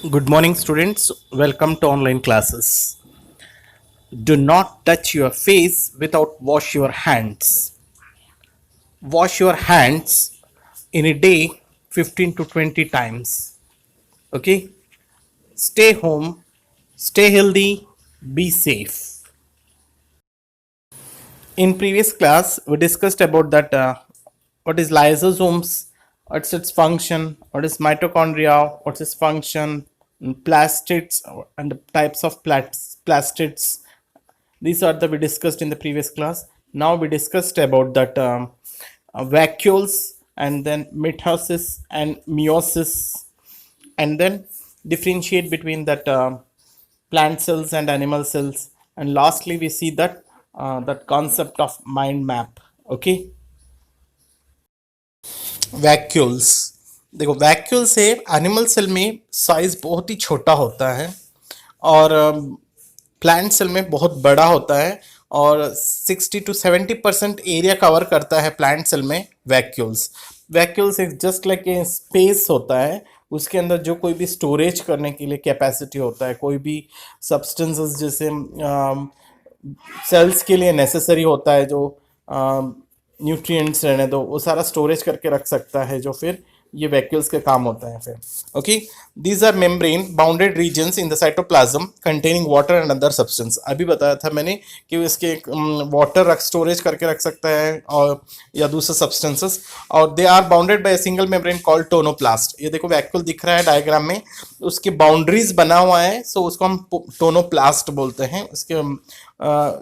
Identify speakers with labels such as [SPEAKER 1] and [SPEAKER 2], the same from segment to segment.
[SPEAKER 1] Good morning, students. Welcome to online classes. Do not touch your face without wash your hands. Wash your hands in a day 15 to 20 times. Okay? Stay home, stay healthy, be safe. In previous class, we discussed about that what is lysosomes, what's its function, what is mitochondria, what's its function, plastids and the types of plastids. These are the we discussed in the previous class. Now we discussed about that vacuoles and then mitosis and meiosis, and then differentiate between that plant cells and animal cells, and lastly we see that that concept of mind map. Okay, vacuoles. देखो vacuole से animal cell में size बहुत ही छोटा होता है और plant cell में बहुत बड़ा होता है और 60 to 70% एरिया कवर करता है प्लांट सेल में वैक्यूल्स। वैक्यूल्स एक जस्ट लाइक ए स्पेस होता है, उसके अंदर जो कोई भी स्टोरेज करने के लिए कैपेसिटी होता है, कोई भी सब्सटेंसेस जैसे सेल्स के लिए नेसेसरी होता है, जो न्यूट्रिएंट्स रहने दो, वो सारा स्टोरेज करके रख सकता है, जो फिर ये वैक्यूल्स के काम होता है फिर। Okay, these are membrane bounded regions in the cytoplasm containing water and other substance. अभी बताया था मैंने कि इसके वाटर रख स्टोरेज करके रख सकता है और या दूसरे सब्सटेंसेस, और they are bounded by single membrane called tonoplast. ये देखो वैक्यूल दिख रहा है डायग्राम में, उसकी बाउंड्रीज बना हुआ है, सो उसको हम टोनोप्लास्ट बोलते हैं। उसके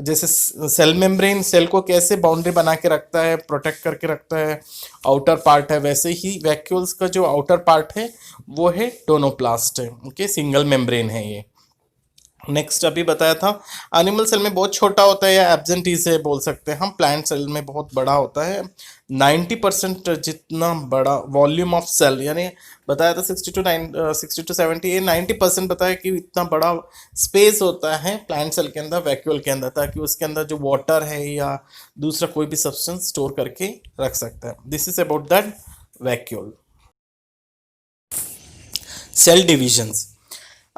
[SPEAKER 1] जैसे सेल मेम्ब्रेन सेल को कैसे बाउंड्री बना के रखता है, प्रोटेक्ट करके रखता है, आउटर पार्ट है, वैसे ही वैक्यूल्स का जो आउटर पार्ट है वो है टोनोप्लास्ट है। ओके, सिंगल मेम्ब्रेन है ये। नेक्स्ट अभी बताया था एनिमल सेल में बहुत छोटा होता है या एब्सेंटी से बोल सकते हैं हम। प्लांट सेल में बहुत बड़ा होता है, 90% जितना बड़ा वॉल्यूम ऑफ सेल, यानी बताया था 60 to 70, ये 90% बताया कि इतना बड़ा स्पेस होता है प्लांट सेल के अंदर, वैक्यूल के अंदर, ताकि उसके अंदर जो वाटर है या दूसरा कोई भी सब्सटेंस स्टोर करके रख सकता है। This is about that vacuole. Cell divisions,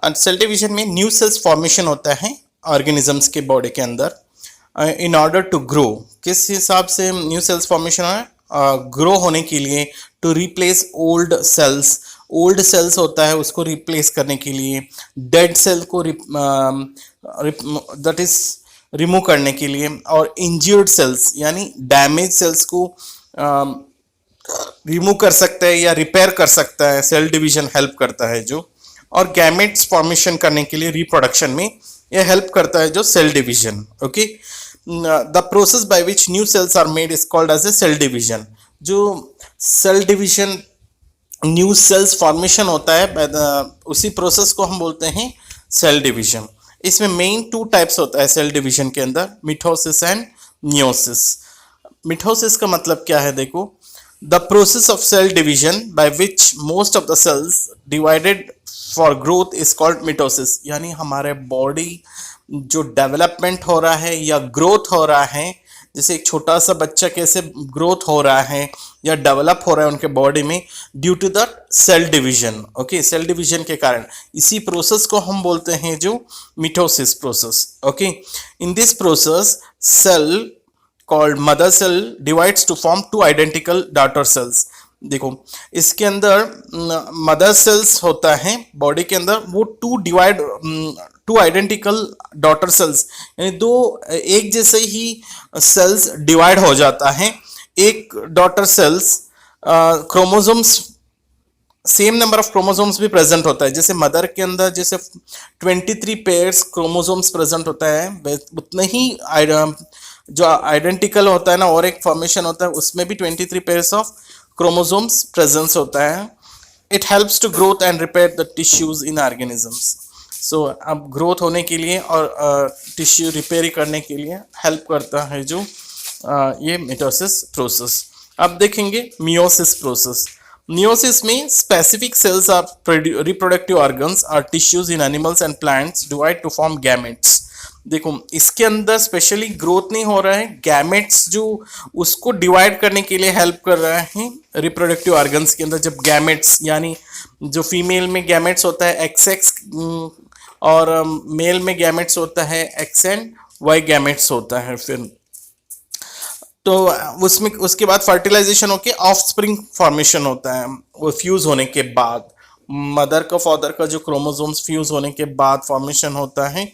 [SPEAKER 1] और सेल डिवीजन में न्यू सेल्स फॉर्मेशन होता है ऑर्गेनिजम्स के बॉडी के अंदर। इन ऑर्डर टू ग्रो, किस हिसाब से न्यू सेल्स फॉर्मेशन है? ग्रो होने के लिए, to replace old cells. Old cells होता है उसको रिप्लेस करने के लिए, डेड सेल को दैट इज रिमूव करने के लिए, और इंज्यूर्ड सेल्स यानी डैमेज सेल्स को रिमूव कर सकता है या रिपेयर कर सकता है। सेल डिवीजन हेल्प करता है जो, और गैमेट्स फॉर्मेशन करने के लिए रिप्रोडक्शन में यह हेल्प करता है जो cell division. Okay, the process by which new cells are made is called as a cell division. जो cell division new cells formation होता है उसी प्रोसेस को हम बोलते हैं सेल डिवीजन। इसमें मेन 2 टाइप्स होता है सेल डिवीजन के अंदर, मिटोसिस एंड मियोसिस। मिटोसिस का मतलब क्या है देखो, the process of cell division by which most of the cells divided for growth is called mitosis. यानी हमारे बॉडी जो डेवलपमेंट हो रहा है या ग्रोथ हो रहा है, जैसे एक छोटा सा बच्चा कैसे ग्रोथ हो रहा है या डेवलप हो रहा है उनके बॉडी में, due to the cell division. Okay, cell division के कारण, इसी प्रोसेस को हम बोलते हैं जो mitosis process. Okay, in this process cell called mother cell divides to form 2 identical daughter cells. देखो इसके अंदर मदर सेल्स होता है बॉडी के अंदर, वो 2 आइडेंटिकल डॉटर सेल्स, यानी 2 एक जैसे ही सेल्स डिवाइड हो जाता है। एक daughter cells chromosomes, same number of chromosomes भी प्रेजेंट होता है। जैसे मदर के अंदर जैसे 23 पेयर्स क्रोमोसोम्स प्रेजेंट होता है, उतने ही जो आइडेंटिकल होता है ना, और एक फॉर्मेशन होता है उसमें भी 23 पेयर्स ऑफ क्रोमोसोम्स प्रेजेंस होता है। It helps to growth and repair the tissues in organisms. So अब ग्रोथ होने के लिए और टिश्यू रिपेयर करने के लिए हेल्प करता है जो ये मिटोसिस प्रोसेस। अब देखेंगे मियोसिस प्रोसेस। मियोसिस में specific cells of reproductive organs और tissues in animals and plants divide to form gametes. देखो इसके अंदर स्पेशली ग्रोथ नहीं हो रहा है, गैमेट्स जो उसको डिवाइड करने के लिए हेल्प कर रहा है रिप्रोडक्टिव ऑर्गन्स के अंदर। जब गैमेट्स यानी जो फीमेल में गैमेट्स होता है एक्स एक्स और मेल में गैमेट्स होता है एक्स एंड वाई गैमेट्स होता है, फिर तो उसमें उसके बाद फर्टिलाइजेशन होके ऑफस्प्रिंग फॉर्मेशन होता है। वो फ्यूज होने के बाद मदर का फादर का जो क्रोमोसोम्स फ्यूज होने के बाद फॉर्मेशन होता है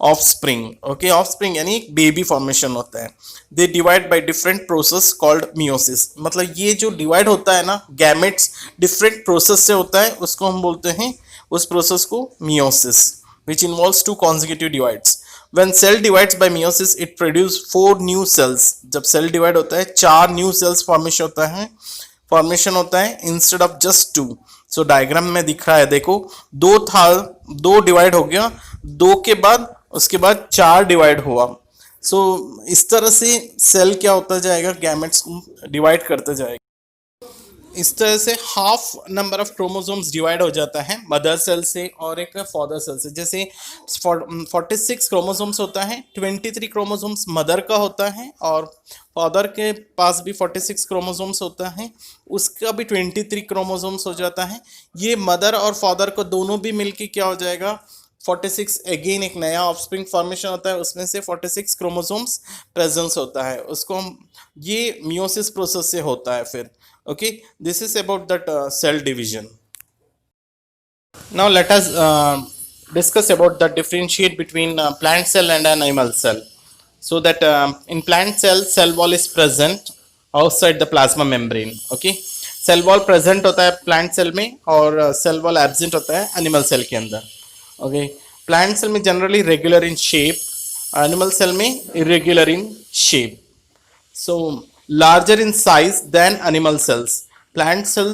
[SPEAKER 1] ऑफस्प्रिंग। ओके, ऑफस्प्रिंग यानी एक बेबी फॉर्मेशन होता है। They divide by different process called meiosis. मतलब ये जो डिवाइड होता है ना गैमेट्स डिफरेंट प्रोसेस से होता है, उसको हम बोलते हैं उस प्रोसेस को meiosis, which involves two consecutive divides. When cell divides by meiosis, it produces 4 new cells. जब सेल डिवाइड होता है 4 न्यू सेल्स फॉर्मेशन होता है instead of just 2। So diagram में दिख रहा है, देखो दो डिवाइड हो गया, 2 के बाद उसके बाद 4 डिवाइड हुआ। सो इस तरह से सेल क्या होता जाएगा, गैमेट्स को डिवाइड करता जाएगा। इस तरह से half number of chromosomes divide हो जाता है मदर सेल से और एक फादर सेल से। जैसे 46 क्रोमोसोम्स होता है, 23 क्रोमोसोम्स मदर का होता है और फादर के पास भी 46 क्रोमोसोम्स होता है, उसका भी 23 क्रोमोसोम्स हो जाता है। ये मदर और फादर को दोनों भी मिलके क्या हो जाएगा 46, अगेन एक नया ऑफस्प्रिंग फॉर्मेशन होता है, उसमें से 46 क्रोमोसोम्स प्रेजेंस होता है, उसको हम ये मियोसिस प्रोसेस से होता है फिर। Okay, this is about that cell division. Now let us discuss about the differentiate between plant cell and an animal cell. So that in plant cell wall is present outside the plasma membrane. Okay, cell wall present होता है plant cell में और cell wall absent होता है animal cell के अंदर. Okay, plant cell में generally regular in shape, animal cell में irregular in shape. So larger in size than animal cells. Plant cell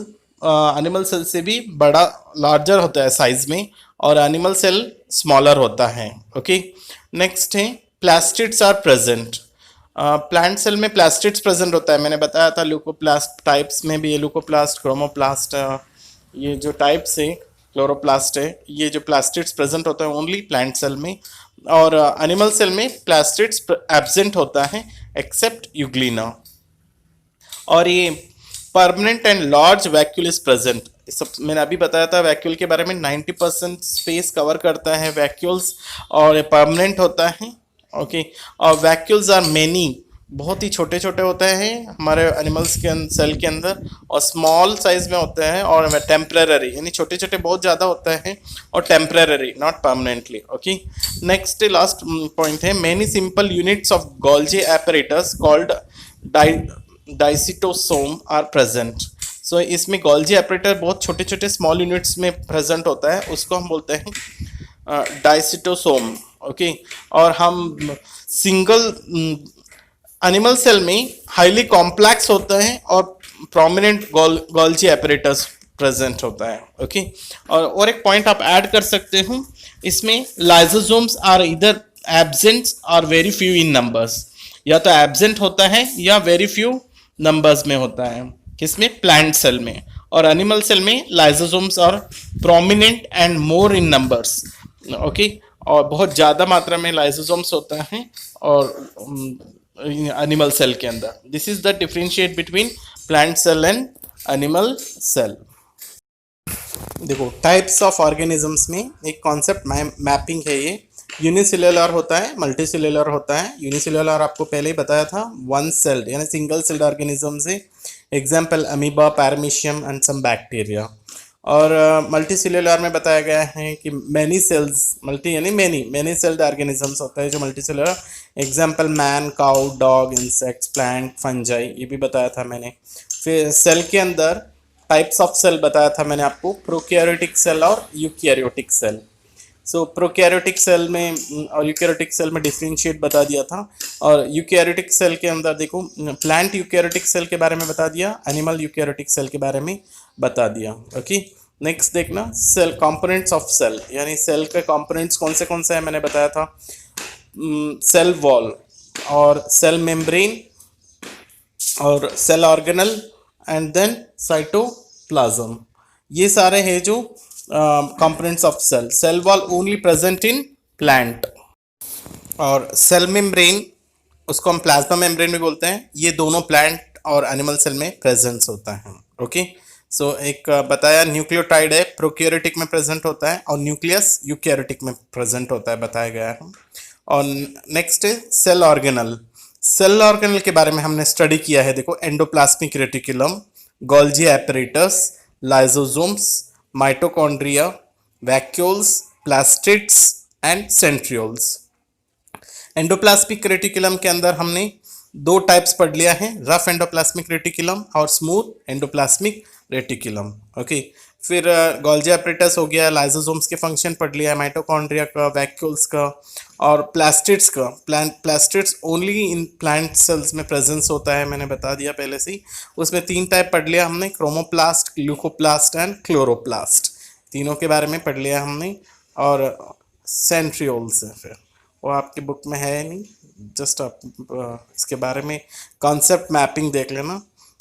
[SPEAKER 1] animal cell से भी बड़ा लार्जर होता है साइज में और एनिमल सेल स्मॉलर होता है। ओके, नेक्स्ट है plastids are present. Plant cell में प्लास्टिड्स प्रेजेंट होता है, मैंने बताया था ल्यूकोप्लास्ट टाइप्स में भी, ये ल्यूकोप्लास्ट, क्रोमोप्लास्ट, ये जो टाइप्स है क्लोरोप्लास्ट है, ये जो प्लास्टिड्स प्रेजेंट होता है ओनली प्लांट सेल में। और एनिमल सेल में प्लास्टिड्स एब्सेंट होता है एक्सेप्ट यूग्लिना। और ये permanent and large vacuole is present. सब मैंने अभी बताया था वैक्यूल के बारे में, 90% स्पेस कवर करता है वैक्यूल्स और परमानेंट होता है। ओके, और वैक्यूल्स आर मेनी, बहुत ही छोटे छोटे होते हैं हमारे एनिमल्स के सेल के अंदर और स्मॉल साइज में होते हैं और टेम्परेरी, यानी छोटे छोटे बहुत ज़्यादा होते हैं और temporary not permanently. Okay, next last point है many simple units of Golgi apparatus called dictyosome are present. So इसमें गोल्जी एपरेटर बहुत छोटे छोटे स्मॉल यूनिट्स में प्रेजेंट होता है, उसको हम बोलते हैं डाइसिटोसोम। ओके, और हम सिंगल एनिमल सेल में हाईली कॉम्प्लेक्स होता है और प्रोमिनेंट गोल्जी एपरेटस प्रेजेंट होता है। ओके, और एक पॉइंट आप ऐड कर सकते हो, इसमें लाइसोसोम्स आर इधर एब्सेंट और वेरी फ्यू इन नंबर्स, या तो एब्सेंट होता है या वेरी फ्यू नंबर्स में होता है, किसमें, प्लांट सेल में। और एनिमल सेल में लाइसोसोम्स और prominent and more in numbers. Okay, और बहुत ज़्यादा मात्रा में लाइसोसोम्स होता है और एनिमल सेल के अंदर। This is the differentiate between plant cell and animal cell. देखो टाइप्स ऑफ ऑर्गेनिजम्स में एक कॉन्सेप्ट मैपिंग है, ये यूनिसेल्युलर होता है, मल्टीसेल्युलर होता है। यूनिसेल्युलर आपको पहले ही बताया था, वन सेल्ड यानी सिंगल सेल्ड ऑर्गेनिजम्स है, example amoeba, paramecium and some bacteria. और मल्टीसेल्युलर में बताया गया है कि मैनी सेल्स, मल्टी यानी मैनी सेल्ड ऑर्गेनिजम्स होता है जो multicellular, example man, cow, dog, insects, plant, fungi, ये भी बताया था मैंने। फिर सेल के अंदर टाइप्स ऑफ सेल बताया था मैंने आपको, प्रोकैरियोटिक सेल और यूकैरियोटिक सेल। सो प्रोकैरियोटिक सेल में और यूकैरियोटिक सेल में डिफरेंशिएट बता दिया था। और यूकैरियोटिक सेल के अंदर देखो प्लांट यूकैरियोटिक सेल के बारे में बता दिया, एनिमल यूकैरियोटिक सेल के बारे में बता दिया। ओके, नेक्स्ट देखना सेल कंपोनेंट्स ऑफ सेल, यानी सेल के कंपोनेंट्स कौन से हैं मैंने बताया था, सेल वॉल और सेल मेम्ब्रेन और cell organelle and then cytoplasm, ये सारे हैं जो components of cell. Cell wall only present in plant. और सेल मेम्ब्रेन, उसको हम प्लाज्मा मेम्ब्रेन भी बोलते हैं, ये दोनों प्लांट और एनिमल सेल में प्रेजेंस होता है। ओके, सो एक बताया न्यूक्लियोटाइड है प्रोकैरियोटिक में प्रेजेंट होता है और न्यूक्लियस यूकैरियोटिक में प्रेजेंट होता है, बताया गया है। और नेक्स्ट है सेल ऑर्गेनल। सेल ऑर्गेनल के बारे में हमने स्टडी किया है, देखो endoplasmic reticulum, Golgi apparatus, lysosomes, mitochondria, vacuoles, plastids and centrioles. Endoplasmic reticulum के अंदर हमने दो टाइप्स पढ़ लिया है, रफ एंडोप्लाज्मिक रेटिकुलम और स्मूथ एंडोप्लाज्मिक रेटिकुलम। ओके, फिर गोल्जी एपरेटस हो गया, लाइसोसोम्स के फंक्शन पढ़ लिया है, माइटोकॉन्ड्रिया का, वैक्यूल्स का और प्लास्टिड्स का। Plastids only in plant cells में प्रेजेंस होता है, मैंने बता दिया पहले से ही। उसमें तीन टाइप पढ़ लिया हमने, क्रोमोप्लास्ट, ग्लूकोप्लास्ट एंड क्लोरोप्लास्ट, तीनों के बारे में पढ़ लिया हमने। और सेंट्रियोल्स है, फिर वो आपकी बुक में है नहीं, जस्ट आप इसके बारे में कॉन्सेप्ट मैपिंग देख लेना।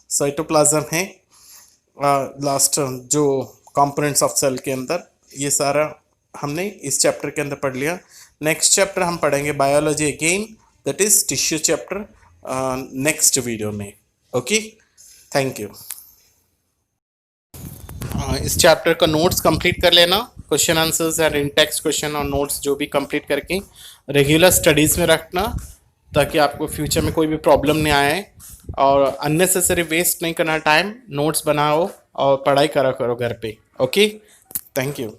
[SPEAKER 1] साइटोप्लाज्म है लास्ट जो कंपोनेंट्स ऑफ सेल के अंदर, ये सारा हमने इस चैप्टर के अंदर पढ़ लिया। नेक्स्ट चैप्टर हम पढ़ेंगे biology again, that is tissue chapter, next video में। Okay, thank you. इस चैप्टर का नोट्स कंप्लीट कर लेना, question answers and in text question और नोट्स जो भी कंप्लीट करके रेगुलर स्टडीज़ में रखना, ताकि आपको फ्यूचर में कोई भी प्रॉब्लम नहीं आए। और अननेसेसरी वेस्ट नहीं करना टाइम, नोट्स बनाओ और पढ़ाई करा करो घर पे। Okay, thank you.